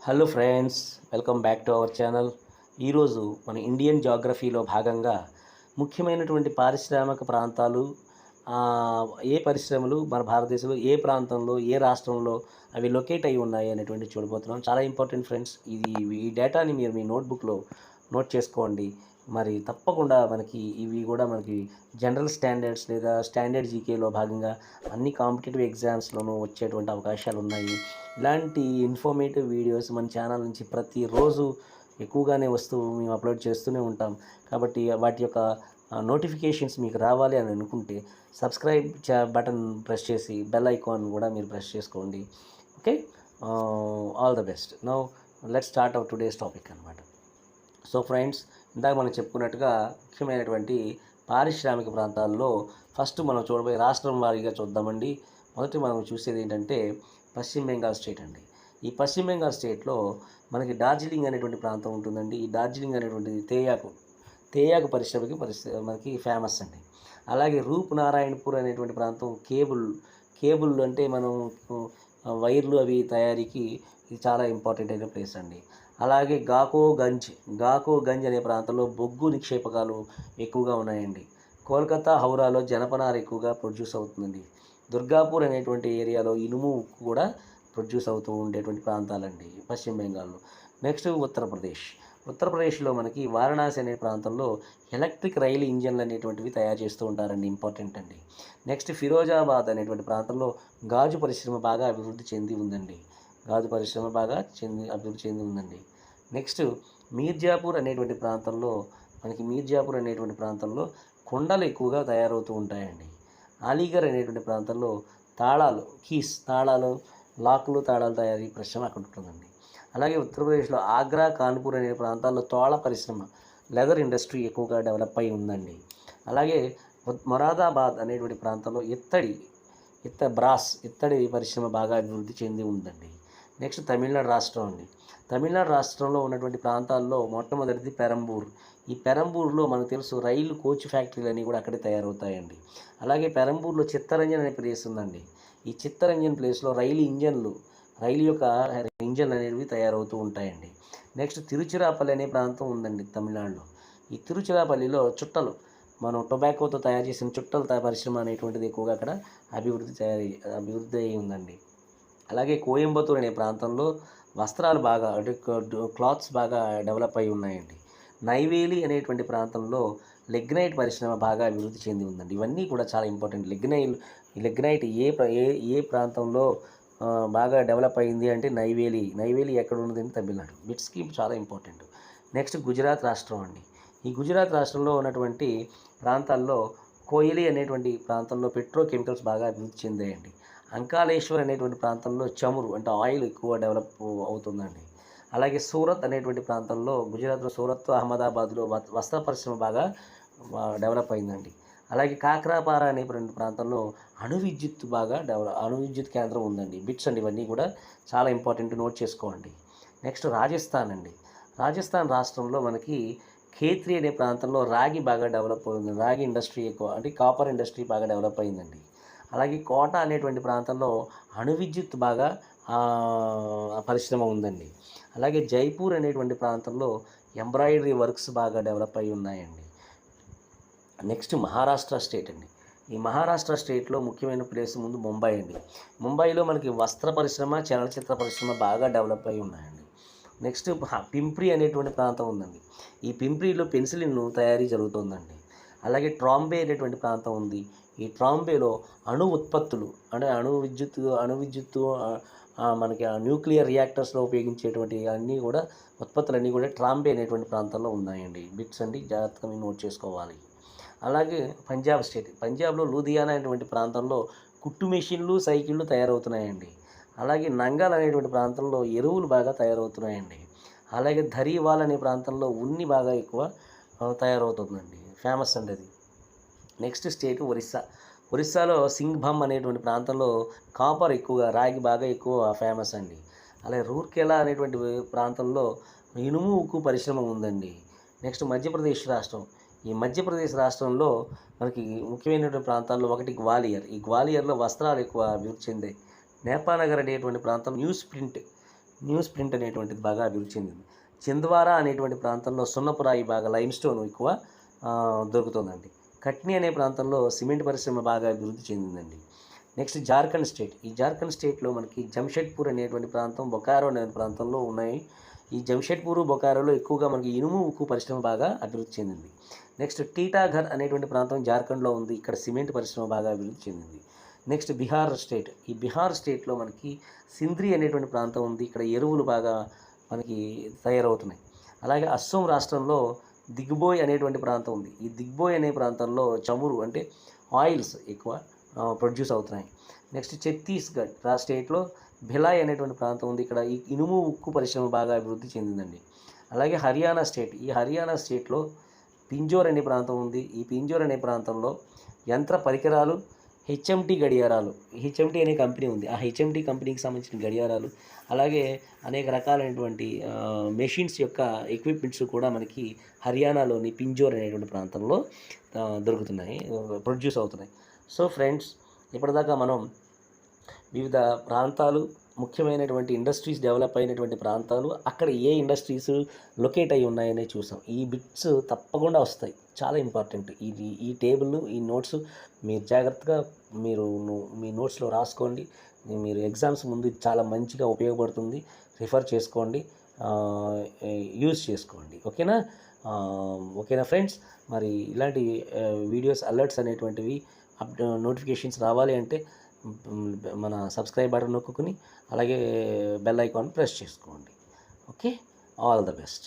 Hello friends, welcome back to our channel. ఈరోజు మన Indian జాగ్రఫీలో భాగంగా ముఖ్యమైనటువంటి పారిశ్రామిక ప్రాంతాలు, ఏ పరిశ్రమలు మన భారతదేశంలో ఏ ప్రాంతంలో ఏ రాష్ట్రంలో అవి లొకేట్ అయి ఉన్నాయి అనేటువంటి చూడబోతున్నాం. చాలా ఇంపార్టెంట్ ఫ్రెండ్స్. ఈ డేటాని మీరు మీ నోట్బుక్లో నోట్ చేసుకోండి. మరి తప్పకుండా ఇవి కూడా మనకి జనరల్ స్టాండర్డ్స్ లేదా స్టాండర్డ్ జీకేలో భాగంగా అన్ని కాంపిటేటివ్ ఎగ్జామ్స్లోనూ వచ్చేటువంటి అవకాశాలు ఉన్నాయి. ఇలాంటి ఇన్ఫర్మేటివ్ వీడియోస్ మన ఛానల్ నుంచి ప్రతిరోజు ఎక్కువగానే మేము అప్లోడ్ చేస్తూనే ఉంటాం. కాబట్టి వాటి యొక్క నోటిఫికేషన్స్ మీకు రావాలి అని అనుకుంటే సబ్స్క్రైబ్ బటన్ ప్రెస్ చేసి బెల్ ఐకాన్ కూడా మీరు ప్రెస్ చేసుకోండి. Okay, all the best. Now let's start our today's topic అనమాట. సో ఫ్రెండ్స్, ఇందాక మనం చెప్పుకున్నట్టుగా ముఖ్యమైనటువంటి పారిశ్రామిక ప్రాంతాల్లో ఫస్ట్ మనం చూడబోయే రాష్ట్రం వారీగా చూద్దామండి. మొదటి మనం చూసేది ఏంటంటే పశ్చిమ బెంగాల్ స్టేట్ అండి. ఈ పశ్చిమ బెంగాల్ స్టేట్లో మనకి డార్జిలింగ్ అనేటువంటి ప్రాంతం ఉంటుందండి. ఈ డార్జిలింగ్ అనేటువంటిది తేయాకు పరిశ్రమకి మనకి ఫేమస్ అండి. అలాగే రూప్ నారాయణపూర్ అనేటువంటి ప్రాంతం కేబుల్ అంటే మనం వైర్లు అవి తయారీకి ఇది చాలా ఇంపార్టెంట్ అయిన ప్లేస్ అండి. అలాగే గాకోగంజ్ అనే ప్రాంతంలో బొగ్గు నిక్షేపకాలు ఎక్కువగా ఉన్నాయండి. కోల్కతా, హౌరాలో జనపనార ఎక్కువగా ప్రొడ్యూస్ అవుతుందండి. దుర్గాపూర్ అనేటువంటి ఏరియాలో ఇనుము కూడా ప్రొడ్యూస్ అవుతూ ఉండేటువంటి ప్రాంతాలండి పశ్చిమ బెంగాల్లో. నెక్స్ట్ ఉత్తరప్రదేశ్లో మనకి వారణాసి అనే ప్రాంతంలో ఎలక్ట్రిక్ రైలు ఇంజన్లు అనేటువంటివి తయారు చేస్తూ ఉంటారండి. ఇంపార్టెంట్ అండి. నెక్స్ట్ ఫిరోజాబాద్ అనేటువంటి ప్రాంతంలో గాజు పరిశ్రమ బాగా అభివృద్ధి చెంది ఉందండి. నెక్స్ట్ మీర్జాపూర్ అనేటువంటి ప్రాంతంలో కొండలు ఎక్కువగా తయారవుతూ ఉంటాయండి. అలీగర్ అనేటువంటి ప్రాంతంలో తాళాలు, లాకులు, తాళాలు తయారీ పరిశ్రమ అక్కడ ఉంటుందండి. అలాగే ఉత్తరప్రదేశ్లో ఆగ్రా, కాన్పూర్ అనే ప్రాంతాల్లో తోళ పరిశ్రమ, లెదర్ ఇండస్ట్రీ ఎక్కువగా డెవలప్ అయి ఉందండి. అలాగే మొరాదాబాద్ అనేటువంటి ప్రాంతంలో ఇత్తడి పరిశ్రమ బాగా అభివృద్ధి చెంది ఉందండి. నెక్స్ట్ తమిళనాడు రాష్ట్రంలో ఉన్నటువంటి ప్రాంతాల్లో మొట్టమొదటిది పెరంబూర్. ఈ పెరంబూర్లో మనకు తెలుసు రైలు కోచ్ ఫ్యాక్టరీలు అన్నీ కూడా అక్కడే తయారవుతాయండి. అలాగే పెరంబూర్లో చిత్తరంజన్ అనే ప్లేస్ ఉందండి. ఈ చిత్తరంజన్ ప్లేస్లో రైలు యొక్క ఇంజన్లు అనేవి తయారవుతూ ఉంటాయండి. నెక్స్ట్ తిరుచిరాపల్లి అనే ప్రాంతం ఉందండి తమిళనాడులో. ఈ తిరుచిరాపల్లిలో మనం టొబాకోతో తయారు చేసిన చుట్టల పరిశ్రమ అనేటువంటిది ఎక్కువగా అక్కడ అభివృద్ధి అయి ఉందండి. అలాగే కోయంబత్తూర్ అనే ప్రాంతంలో వస్త్రాలు బాగా క్లాత్స్ బాగా డెవలప్ అయి ఉన్నాయండి. నైవేలి అనేటువంటి ప్రాంతంలో లిగ్నైట్ పరిశ్రమ బాగా అభివృద్ధి చెంది ఉందండి. ఇవన్నీ కూడా చాలా ఇంపార్టెంట్. లిగ్నైట్ ఏ ప్రాంతంలో బాగా డెవలప్ అయింది అంటే నైవేలి ఎక్కడ ఉన్నది? తమిళనాడు. బిట్స్కి చాలా ఇంపార్టెంట్. నెక్స్ట్ గుజరాత్ రాష్ట్రం అండి. ఈ గుజరాత్ రాష్ట్రంలో ఉన్నటువంటి ప్రాంతాల్లో కోయలి అనేటువంటి ప్రాంతంలో పెట్రోకెమికల్స్ బాగా అభివృద్ధి చెందాయండి. అంకాలేశ్వర్ అనేటువంటి ప్రాంతంలో చమురు అంటే ఆయిల్ ఎక్కువ డెవలప్ అవుతుందండి. అలాగే సూరత్ అనేటువంటి ప్రాంతంలో గుజరాత్లో సూరత్, అహ్మదాబాద్లో వస్త్ర పరిశ్రమ బాగా డెవలప్ అయిందండి. అలాగే కాక్రాపార అనేటువంటి ప్రాంతంలో అణు విద్యుత్ కేంద్రం ఉందండి. బిట్స్ అండి, ఇవన్నీ కూడా చాలా ఇంపార్టెంట్, నోట్ చేసుకోండి. నెక్స్ట్ రాజస్థాన్ రాష్ట్రంలో మనకి ఖేత్రి అనే ప్రాంతంలో రాగి బాగా డెవలప్ అవుతుంది. రాగి ఇండస్ట్రీ ఎక్కువ అంటే కాపర్ ఇండస్ట్రీ బాగా డెవలప్ అయిందండి. అలాగే కోట అనేటువంటి ప్రాంతంలో అణు విద్యుత్ బాగా పరిశ్రమ ఉందండి. అలాగే జైపూర్ అనేటువంటి ప్రాంతంలో ఎంబ్రాయిడరీ వర్క్స్ బాగా డెవలప్ అయి ఉన్నాయండి. నెక్స్ట్ మహారాష్ట్ర స్టేట్ అండి. ఈ మహారాష్ట్ర స్టేట్లో ముఖ్యమైన ప్లేస్ ముందు ముంబై అండి. ముంబైలో మనకి వస్త్ర పరిశ్రమ, చలనచిత్ర పరిశ్రమ బాగా డెవలప్ అయి ఉన్నాయండి. నెక్స్ట్ పింప్రి అనేటువంటి ప్రాంతం ఉందండి. ఈ పింప్రిలో పెన్సిలిన్ తయారీ జరుగుతుందండి. అలాగే ట్రాంబే అనేటువంటి ప్రాంతం ఉంది. ఈ ట్రాంబేలో అణు ఉత్పత్తులు అంటే అణు విద్యుత్తు మనకి న్యూక్లియర్ రియాక్టర్స్లో ఉపయోగించేటువంటి ఉత్పత్తులన్నీ కూడా ట్రాంబే అనేటువంటి ప్రాంతంలో ఉన్నాయండి. బిట్స్ అండి, జాగ్రత్తగా మీరు నోట్ చేసుకోవాలి. అలాగే పంజాబ్లో లూధియానా అనేటువంటి ప్రాంతంలో కుట్టు మెషిన్లు, సైకిళ్ళు తయారవుతున్నాయండి. అలాగే నంగల్ అనేటువంటి ప్రాంతంలో ఎరువులు బాగా తయారవుతున్నాయండి. అలాగే ధరీవాల్ అనే ప్రాంతంలో ఉన్ని బాగా ఎక్కువ తయారవుతుందండి. ఫేమస్ అండి అది. నెక్స్ట్ స్టేట్ ఒరిస్సాలో సింగ్భమ్ అనేటువంటి ప్రాంతంలో కాపర్ ఎక్కువగా, రాగి బాగా ఎక్కువ ఫేమస్ అండి. అలాగే రూర్కెలా అనేటువంటి ప్రాంతంలో ఇనుము, ఉక్కు పరిశ్రమ ఉందండి. నెక్స్ట్ ఈ మధ్యప్రదేశ్ రాష్ట్రంలో మనకి ముఖ్యమైనటువంటి ప్రాంతాల్లో ఒకటి గ్వాలియర్. ఈ గ్వాలియర్లో వస్త్రాలు ఎక్కువ అభివృద్ధి చెందాయి. నేపానగర్ అనేటువంటి ప్రాంతం న్యూస్ ప్రింట్ అనేటువంటిది బాగా అభివృద్ధి చెందింది. చింద్వారా అనేటువంటి ప్రాంతంలో సున్నపురాయి బాగా లైమ్ స్టోన్ ఎక్కువ దొరుకుతుందండి. కట్నీ అనే ప్రాంతంలో సిమెంట్ పరిశ్రమ బాగా అభివృద్ధి చెందిందండి. Next Jharkhand state. ఈ జార్ఖండ్ స్టేట్లో మనకి జంషెడ్పూర్ అనేటువంటి ప్రాంతం, బొకారో అనే ప్రాంతంలో ఉన్నాయి. ఈ జంషెడ్పూర్, బొకారోలో ఎక్కువగా మనకి ఇనుము ఉక్కు పరిశ్రమ బాగా అభివృద్ధి చెందింది. నెక్స్ట్ టీటాఘర్ అనేటువంటి ప్రాంతం జార్ఖండ్లో ఉంది. ఇక్కడ సిమెంట్ పరిశ్రమ బాగా అభివృద్ధి చెందింది. Next Bihar state. ఈ బీహార్ స్టేట్లో మనకి సింద్రి అనేటువంటి ప్రాంతం ఉంది. ఇక్కడ ఎరువులు బాగా మనకి తయారవుతున్నాయి. అలాగే అస్సోం రాష్ట్రంలో దిగ్బోయ్ అనేటువంటి ప్రాంతం ఉంది. ఈ దిగ్బోయ్ అనే ప్రాంతంలో చమురు అంటే ఆయిల్స్ ఎక్కువ ప్రొడ్యూస్ అవుతున్నాయి. నెక్స్ట్ ఛత్తీస్గఢ్ స్టేట్లో భిలాయ్ అనేటువంటి ప్రాంతం ఉంది. ఇక్కడ ఈ ఇనుము ఉక్కు పరిశ్రమ బాగా అభివృద్ధి చెందిందండి. అలాగే హర్యానా స్టేట్. ఈ హర్యానా స్టేట్లో పింజోర్ అనే ప్రాంతం ఉంది. ఈ పింజోర్ అనే ప్రాంతంలో యంత్ర పరికరాలు, హెచ్ఎంటీ గడియారాలు, హెచ్ఎంటీ అనే కంపెనీ ఉంది. ఆ హెచ్ఎంటీ కంపెనీకి సంబంధించిన గడియారాలు, అలాగే అనేక రకాలైనటువంటి మెషిన్స్ యొక్క ఎక్విప్మెంట్స్ కూడా మనకి హర్యానాలోని పింజోర్ అనేటువంటి ప్రాంతంలో దొరుకుతున్నాయి, ప్రొడ్యూస్ అవుతున్నాయి. సో ఫ్రెండ్స్, ఇప్పటిదాకా మనం వివిధ ప్రాంతాలు, ముఖ్యమైనటువంటి ఇండస్ట్రీస్ డెవలప్ అయినటువంటి ప్రాంతాలు, అక్కడ ఏ ఇండస్ట్రీస్ లొకేట్ అయి ఉన్నాయనే చూసాం. ఈ బిట్స్ తప్పకుండా వస్తాయి, చాలా ఇంపార్టెంట్. ఈ టేబుల్, ఈ నోట్స్ మీరు జాగ్రత్తగా మీ నోట్స్లో రాసుకోండి. మీరు ఎగ్జామ్స్ ముందు చాలా మంచిగా ఉపయోగపడుతుంది. రిఫర్ చేసుకోండి, యూజ్ చేసుకోండి. ఓకేనా ఫ్రెండ్స్? మరి ఇలాంటి వీడియోస్ అలర్ట్స్ అనేటువంటివి నోటిఫికేషన్స్ రావాలి అంటే మన సబ్స్క్రైబ్ బటన్ నొక్కుని అలాగే బెల్ ఐకాన్ ప్రెస్ చేసుకోండి. Okay, all the best.